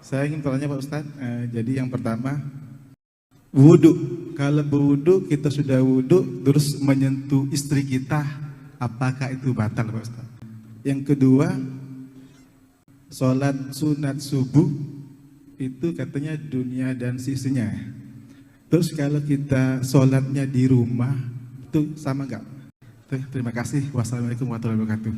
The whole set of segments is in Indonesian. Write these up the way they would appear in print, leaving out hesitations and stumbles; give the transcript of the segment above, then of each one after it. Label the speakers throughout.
Speaker 1: Saya ingin bertanya Pak Ustadz, jadi yang pertama, wudhu. Kalau berwudhu, kita sudah wudhu, terus menyentuh istri kita, apakah itu batal Pak Ustadz? Yang kedua, sholat sunat subuh, itu katanya dunia dan sisinya. Terus kalau kita sholatnya di rumah, itu sama enggak? Terima kasih. Wassalamualaikum warahmatullahi wabarakatuh.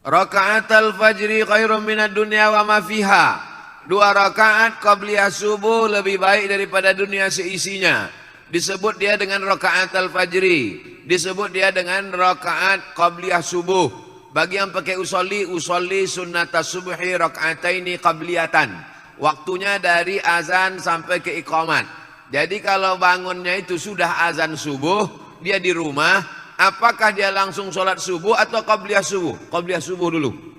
Speaker 2: Raka'atul fajri khairum minad dunya wa ma fiha. 2 rakaat qabliyah subuh lebih baik daripada dunia seisinya. Disebut dia dengan raka'atul fajri, disebut dia dengan rakaat qabliyah subuh. Bagi yang pakai usolli sunnatas subhi raka'ataini qabliyatan. Waktunya dari azan sampai ke iqamat. Jadi kalau bangunnya itu sudah azan subuh, dia di rumah, apakah dia langsung sholat subuh atau qabliyah subuh? Qabliyah subuh dulu.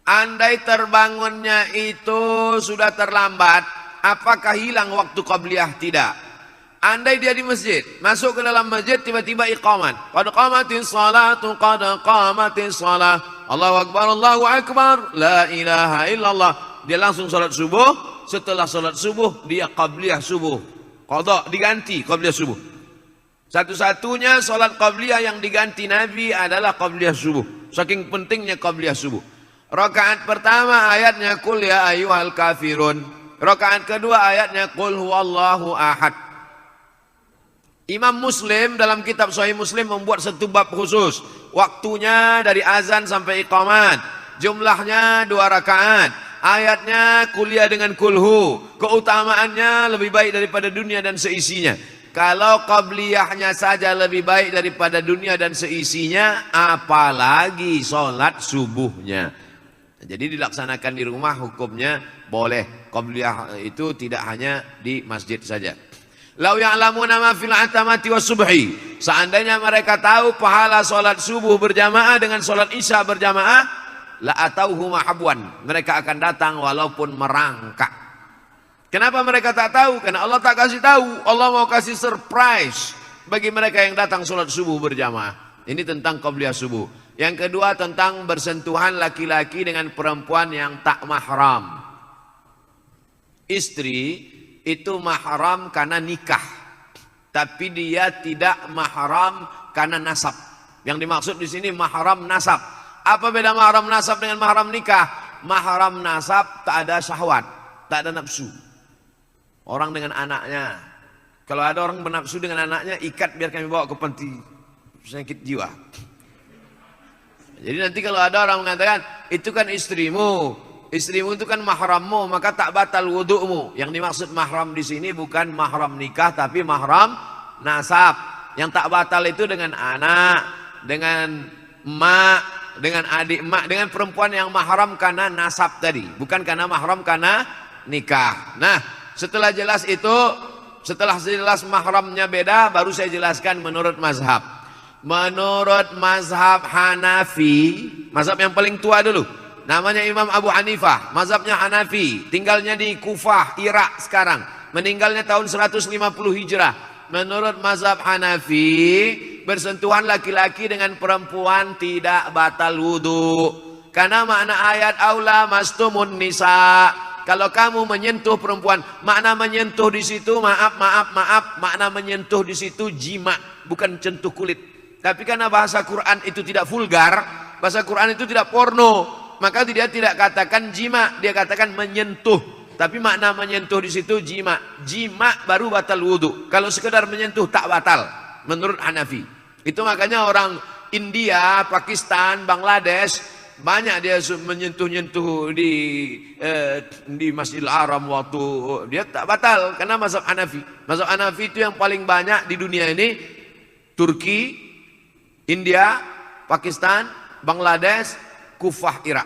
Speaker 2: Andai terbangunnya itu sudah terlambat, apakah hilang waktu qabliyah? Tidak. Andai dia di masjid, masuk ke dalam masjid, tiba-tiba iqamat. Qad qamatis salatu, qad qamatis salah. Allahu akbar, Allahu akbar, la ilaha illallah. Dia langsung sholat subuh. Setelah sholat subuh, dia qabliyah subuh. Qadha diganti qabliyah subuh. Satu-satunya sholat qabliyah yang diganti Nabi adalah qabliyah subuh. Saking pentingnya qabliyah subuh. Rakaat pertama ayatnya qul ya ayyuhal kafirun. Rakaat kedua ayatnya qul huwallahu ahad. Imam Muslim dalam kitab Sahih Muslim membuat satu bab khusus. Waktunya dari azan sampai iqamat. Jumlahnya 2 rakaat. Ayatnya kuliah dengan kulhu. Keutamaannya lebih baik daripada dunia dan seisinya. Kalau qabliyahnya saja lebih baik daripada dunia dan seisinya, apalagi sholat subuhnya. Jadi dilaksanakan di rumah hukumnya boleh. Qabliyah itu tidak hanya di masjid saja. Lau ya'lamuna ma fil atamati was subhi. Seandainya mereka tahu pahala sholat subuh berjamaah dengan sholat isya berjamaah, la atauhu mahabwan. Mereka akan datang walaupun merangkak. Kenapa mereka tak tahu? Karena Allah tak kasih tahu. Allah mau kasih surprise bagi mereka yang datang sholat subuh berjamaah. Ini tentang qabliyah subuh. Yang kedua tentang bersentuhan laki-laki dengan perempuan yang tak mahram. Istri itu mahram karena nikah, tapi dia tidak mahram karena nasab. Yang dimaksud di sini mahram nasab. Apa beda mahram nasab dengan mahram nikah? Mahram nasab tak ada syahwat, tak ada nafsu. Orang dengan anaknya, kalau ada orang bernafsu dengan anaknya, ikat biar kami bawa ke panti sakit jiwa. Jadi nanti kalau ada orang mengatakan itu kan istrimu, istrimu itu kan mahrammu, maka tak batal wudu'mu. Yang dimaksud mahram di sini bukan mahram nikah, tapi mahram nasab. Yang tak batal itu dengan anak, dengan emak, dengan adik emak, dengan perempuan yang mahram karena nasab tadi, bukan karena mahram karena nikah. Nah, setelah jelas itu, setelah jelas mahramnya beda, baru saya jelaskan menurut mazhab. Menurut mazhab Hanafi, mazhab yang paling tua dulu, namanya Imam Abu Hanifah, mazhabnya Hanafi, tinggalnya di Kufah, Irak sekarang, meninggalnya tahun 150 Hijrah. Menurut mazhab Hanafi, bersentuhan laki-laki dengan perempuan tidak batal wudu. Karena makna ayat aula mastumun nisa. Kalau kamu menyentuh perempuan, makna menyentuh di situ makna menyentuh di situ jima, bukan sentuh kulit. Tapi karena bahasa Quran itu tidak vulgar, bahasa Quran itu tidak porno, maka dia tidak katakan jima, dia katakan menyentuh. Tapi makna menyentuh di situ jima. Jima baru batal wudu. Kalau sekedar menyentuh tak batal menurut Hanafi. Itu makanya orang India, Pakistan, Bangladesh banyak dia menyentuh-nyentuh di Masjidil Haram waktu dia tak batal karena mazhab Hanafi. Mazhab Hanafi itu yang paling banyak di dunia ini. Turki, India, Pakistan, Bangladesh, Kufah, Irak.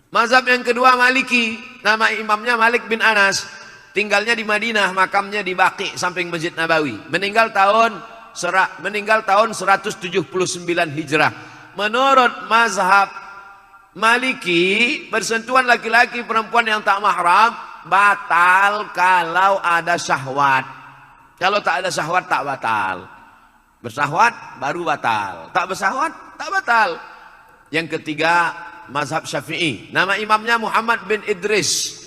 Speaker 2: Mazhab yang kedua Maliki, nama imamnya Malik bin Anas. Tinggalnya di Madinah, makamnya di Baqi samping Masjid Nabawi. Meninggal tahun 179 Hijrah. Menurut mazhab Maliki, bersentuhan laki-laki perempuan yang tak mahram batal kalau ada syahwat. Kalau tak ada syahwat tak batal. Bersahwat baru batal, tak bersahwat tak batal. Yang ketiga mazhab Syafi'i. Nama imamnya Muhammad bin Idris.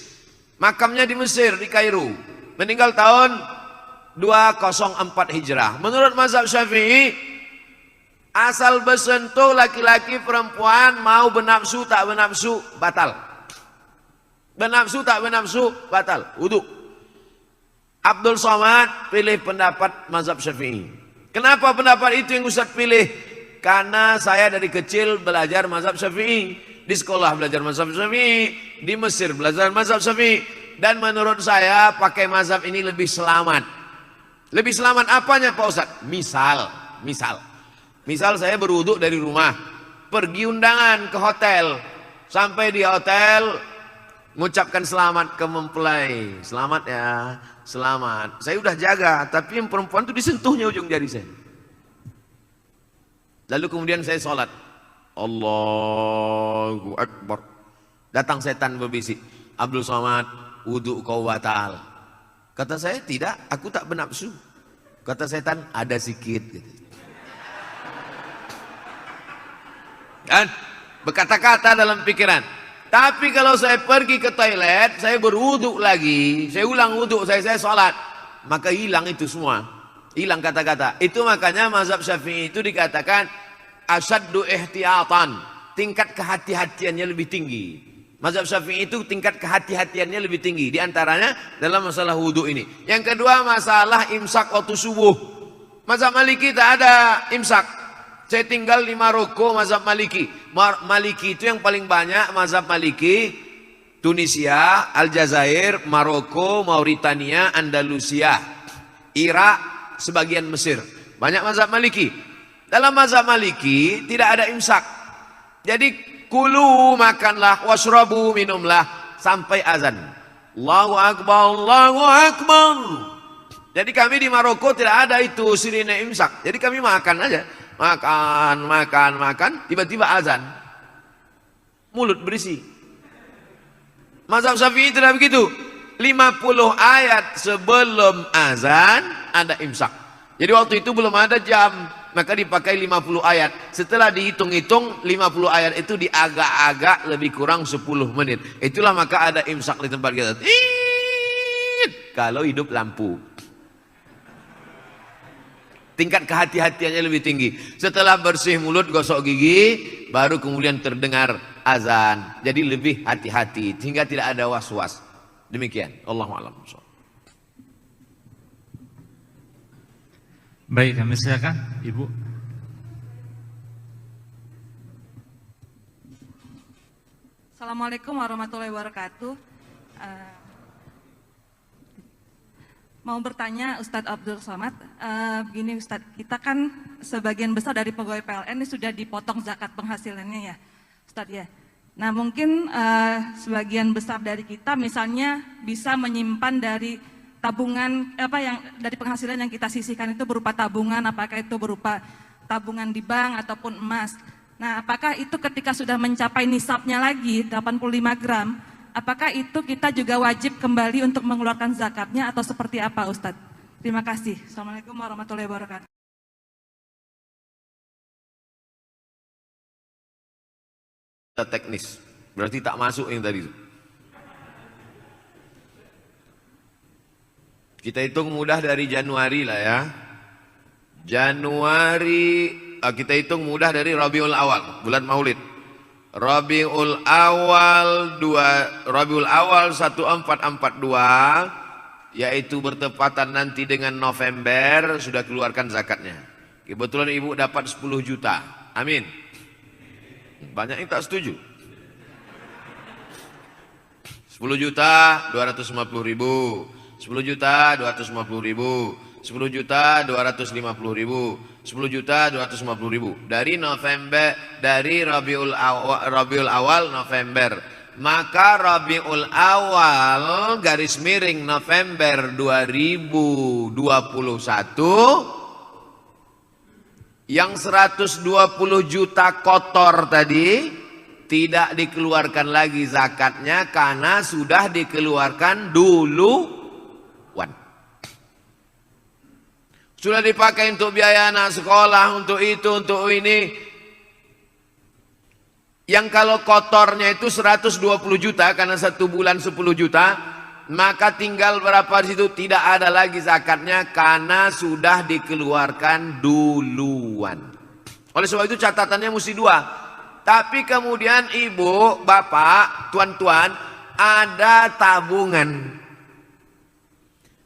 Speaker 2: Makamnya di Mesir, di Kairo. Meninggal tahun 204 Hijrah. Menurut mazhab Syafi'i, asal bersentuh laki-laki perempuan mau bernafsu tak bernafsu batal. Bernafsu tak bernafsu batal, wudu. Abdul Somad pilih pendapat mazhab Syafi'i. Kenapa pendapat itu yang Ustaz pilih? Karena saya dari kecil belajar mazhab Syafi'i, di sekolah belajar mazhab Syafi'i, di Mesir belajar mazhab Syafi'i, dan menurut saya pakai mazhab ini lebih selamat. Lebih selamat apanya Pak Ustaz? Misal saya berwudu dari rumah, pergi undangan ke hotel, sampai di hotel mengucapkan selamat ke mempelai, selamat ya, selamat. Saya udah jaga, tapi yang perempuan itu disentuhnya ujung jari saya. Lalu kemudian saya sholat, Allahu Akbar. Datang setan berbisik, Abdul Somad, wudu kau batal. Kata saya, tidak, aku tak bernafsu. Kata setan, ada sikit gitu. Kan berkata-kata dalam pikiran. Tapi kalau saya pergi ke toilet, saya berwudu lagi, saya ulang wudu, saya sholat, maka hilang itu semua, hilang kata-kata. Itu makanya mazhab Syafi'i itu dikatakan asyaddu ihtiyatan, tingkat kehati-hatiannya lebih tinggi. Mazhab Syafi'i itu tingkat kehati-hatiannya lebih tinggi. Di antaranya dalam masalah wudu ini. Yang kedua masalah imsak waktu subuh. Mazhab Maliki tak ada imsak. Saya tinggal di Maroko, mazhab Maliki. Maliki itu yang paling banyak, mazhab Maliki, Tunisia, Aljazair, Maroko, Mauritania, Andalusia, Irak, sebagian Mesir. Banyak mazhab Maliki. Dalam mazhab Maliki tidak ada imsak. Jadi kulu makanlah, washrabu minumlah sampai azan. Allahu Akbar, Allahu Akbar. Jadi kami di Maroko tidak ada itu sirine imsak. Jadi kami makan aja. Makan, tiba-tiba azan. Mulut berisi. Mazhab Syafi'i tidak begitu. 50 ayat sebelum azan ada imsak. Jadi waktu itu belum ada jam, maka dipakai 50 ayat. Setelah dihitung-hitung 50 ayat itu diagak-agak lebih kurang 10 menit. Itulah maka ada imsak di tempat kita. Kalau hidup lampu. Tingkat kehati-hatiannya lebih tinggi. Setelah bersih mulut, gosok gigi, baru kemudian terdengar azan. Jadi lebih hati-hati sehingga tidak ada was-was. Demikian. Allahu a'lam.
Speaker 3: Baik, kami silakan Ibu.
Speaker 4: Assalamualaikum warahmatullahi wabarakatuh. Mau bertanya Ustadz Abdul Somad, begini Ustadz, kita kan sebagian besar dari pegawai PLN ini sudah dipotong zakat penghasilannya ya Ustadz ya. Nah mungkin sebagian besar dari kita misalnya bisa menyimpan dari tabungan, yang dari penghasilan yang kita sisihkan itu berupa tabungan, apakah itu berupa tabungan di bank ataupun emas. Nah apakah itu ketika sudah mencapai nisabnya lagi 85 gram, apakah itu kita juga wajib kembali untuk mengeluarkan zakatnya atau seperti apa Ustadz? Terima kasih. Assalamualaikum warahmatullahi wabarakatuh.
Speaker 2: Teknis, berarti tak masuk yang tadi. Kita hitung mudah dari Januari lah ya. Januari, kita hitung mudah dari Rabiul Awal, bulan Maulid. Rabiul Awal 1442, yaitu bertepatan nanti dengan November, sudah keluarkan zakatnya. Kebetulan ibu dapat 10 juta. Amin. Banyak yang tak setuju. 10 juta 250 ribu, 10 juta 250 ribu, 10 juta 250 ribu, 10 juta 250 ribu. Dari November, dari Rabiul Awal November. Maka Rabiul Awal garis miring November 2021, yang 120 juta kotor tadi tidak dikeluarkan lagi zakatnya karena sudah dikeluarkan duluan. Sudah dipakai untuk biaya anak sekolah, untuk itu, untuk ini. Yang kalau kotornya itu 120 juta karena 1 bulan 10 juta, maka tinggal berapa di situ, tidak ada lagi zakatnya karena sudah dikeluarkan duluan. Oleh sebab itu catatannya mesti 2. Tapi kemudian ibu, bapak, tuan-tuan, ada tabungan.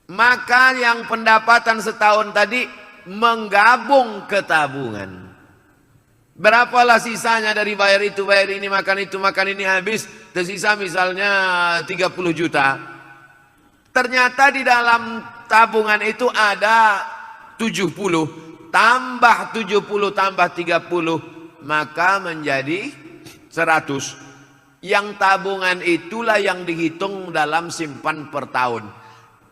Speaker 2: Maka yang pendapatan setahun tadi menggabung ke tabungan. Berapalah sisanya dari bayar itu, bayar ini, makan itu, makan ini, habis tersisa misalnya 30 juta. Ternyata di dalam tabungan itu ada 70, tambah 70 tambah 30, maka menjadi 100. Yang tabungan itulah yang dihitung dalam simpan per tahun.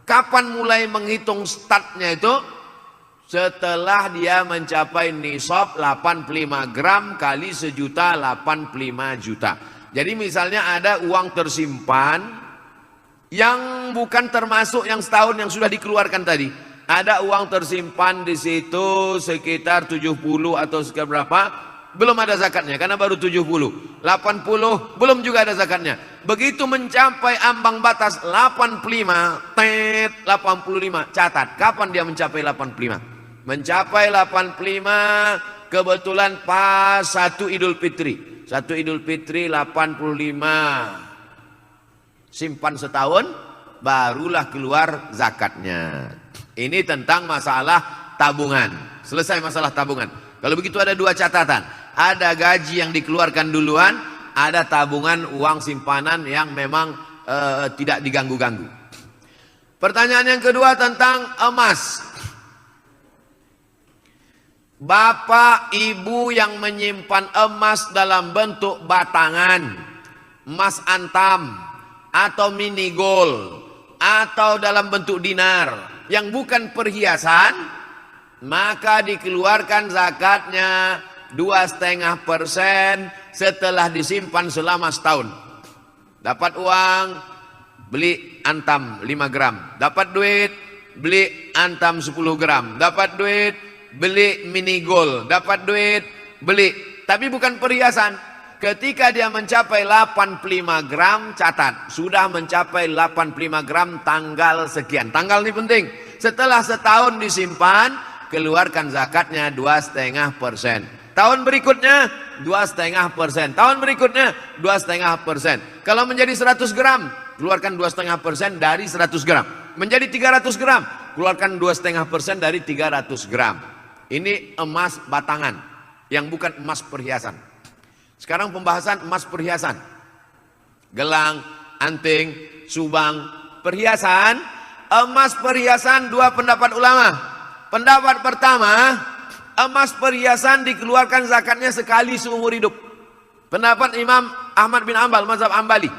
Speaker 2: Kapan mulai menghitung startnya itu? Setelah dia mencapai nisab 85 gram kali 1.085 juta. Jadi misalnya ada uang tersimpan yang bukan termasuk yang setahun yang sudah dikeluarkan tadi. Ada uang tersimpan di situ sekitar 70 atau sekitar berapa, belum ada zakatnya karena baru 70. 80 belum juga ada zakatnya. Begitu mencapai ambang batas 85, 85, catat kapan dia mencapai 85. Mencapai 85 kebetulan pas 1 Idul Fitri. 1 Idul Fitri 85. Simpan setahun barulah keluar zakatnya. Ini tentang masalah tabungan. Selesai masalah tabungan. Kalau begitu ada 2 catatan. Ada gaji yang dikeluarkan duluan, ada tabungan uang simpanan yang memang tidak diganggu-ganggu. Pertanyaan yang kedua tentang emas. Bapak ibu yang menyimpan emas dalam bentuk batangan, emas antam atau mini gold atau dalam bentuk dinar yang bukan perhiasan, maka dikeluarkan zakatnya 2,5% setelah disimpan selama setahun. Dapat uang, beli antam 5 gram, dapat duit, beli antam 10 gram, dapat duit, beli mini gold, dapat duit, beli, tapi bukan perhiasan. Ketika dia mencapai 85 gram, catat, sudah mencapai 85 gram tanggal sekian. Tanggal ini penting. Setelah setahun disimpan, keluarkan zakatnya 2,5%. Tahun berikutnya 2,5%. Tahun berikutnya 2,5%. Kalau menjadi 100 gram, keluarkan 2,5% dari 100 gram. Menjadi 300 gram, keluarkan 2,5% dari 300 gram. Ini emas batangan yang bukan emas perhiasan. Sekarang pembahasan emas perhiasan. Gelang, anting, subang, perhiasan. Emas perhiasan 2 pendapat ulama. Pendapat pertama, emas perhiasan dikeluarkan zakatnya sekali seumur hidup. Pendapat Imam Ahmad bin Ambal, mazhab Ambali.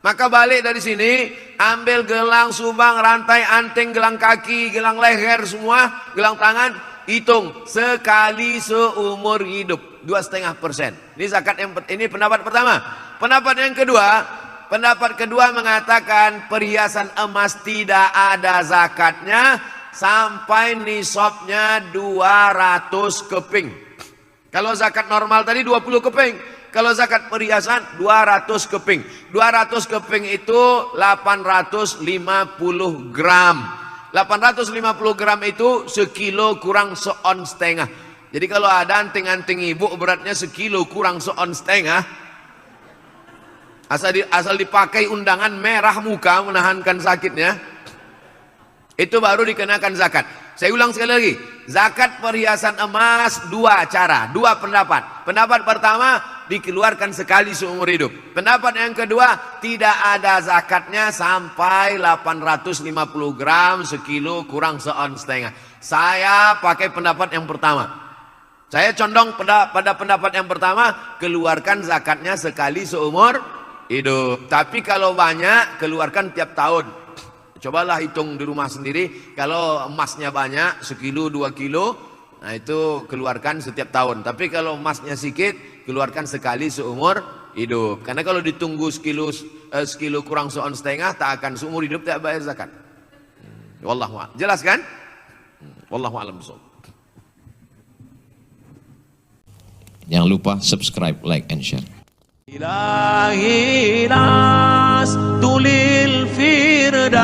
Speaker 2: Maka balik dari sini, ambil gelang, subang, rantai, anting, gelang kaki, gelang leher semua, gelang tangan, hitung sekali seumur hidup 2,5%. Ini zakat yang ini pendapat pertama. Pendapat yang kedua, pendapat kedua mengatakan perhiasan emas tidak ada zakatnya sampai nisabnya 200 keping. Kalau zakat normal tadi 20 keping. Kalau zakat perhiasan 200 keping. 200 keping itu 850 gram. 850 gram itu sekilo kurang seon setengah. Jadi kalau ada anting-anting ibu beratnya sekilo kurang seon setengah, asal dipakai undangan merah muka menahankan sakitnya, itu baru dikenakan zakat. Saya ulang sekali lagi, zakat perhiasan emas 2 cara, 2 pendapat. Pendapat pertama, dikeluarkan sekali seumur hidup. Pendapat yang kedua, tidak ada zakatnya sampai 850 gram sekilo kurang seon setengah. Saya pakai pendapat yang pertama. Saya condong pada pendapat yang pertama, keluarkan zakatnya sekali seumur hidup. Tapi kalau banyak, keluarkan tiap tahun. Cobalah hitung di rumah sendiri, kalau emasnya banyak, sekilo 2 kilo, nah itu keluarkan setiap tahun. Tapi kalau emasnya sedikit, keluarkan sekali seumur hidup. Karena kalau ditunggu sekilo kurang seon setengah, tak akan seumur hidup tak bayar zakat. Wallahu a'lam. Jelas kan? Wallahu a'lam bishawab.
Speaker 5: Jangan lupa subscribe, like, and share. إلهي ناس طول الفردوس